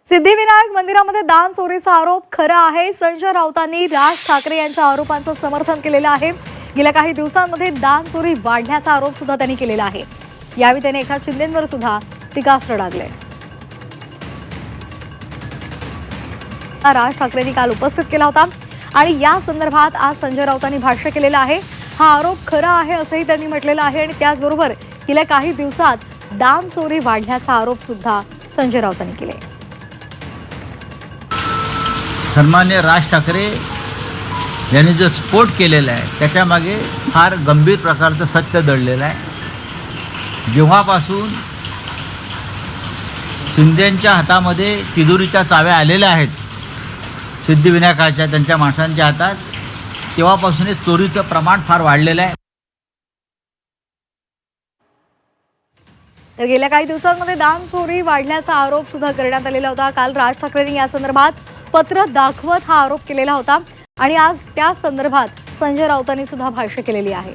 सिद्धिविनायक मंदिरामध्ये दान चोरीचा आरोप खरा आहे। संजय राऊतांनी राज ठाकरे यांच्या आरोपांचं समर्थन केलेलं आहे। गेल्या काही दिवसांमध्ये दान चोरी वाढण्याचा आरोप सुद्धा त्यांनी केलेला आहे। यावेळी त्याने एकनाथ शिंदेंवर सुद्धा टीकास्त्र डागले। राज ठाकरेंनी काल उपस्थित केला होता आणि या संदर्भात आज संजय राऊतांनी भाष्य केलेलं आहे। हा आरोप खरा आहे असंही त्यांनी म्हटलेलं आहे आणि त्याचबरोबर गेल्या काही दिवसात दान चोरी वाढण्याचा आरोप सुद्धा संजय राऊतांनी केले। सन्मान्य राज ठाकरे यांनी जो स्फोट केलेला आहे त्याच्यामागे फार गंभीर प्रकारचं सत्य दडलेलं आहे। जेव्हापासून शिंदेंच्या हातामध्ये तिजोरीच्या चाव्या आलेल्या आहेत सिद्धिविनायकाच्या त्यांच्या माणसांच्या हातात, तेव्हापासून चोरीचं प्रमाण फार वाढलेलं आहे। तर गेल्या काही दिवसांमध्ये दान चोरी वाढल्याचा आरोप सुद्धा करण्यात आलेला होता। काल राज ठाकरेंनी या संदर्भात पत्र दाखवत हा आरोप केलेला होता आणि आज त्या संदर्भात संजय राऊतांनी सुद्धा भाष्य केलेली आहे।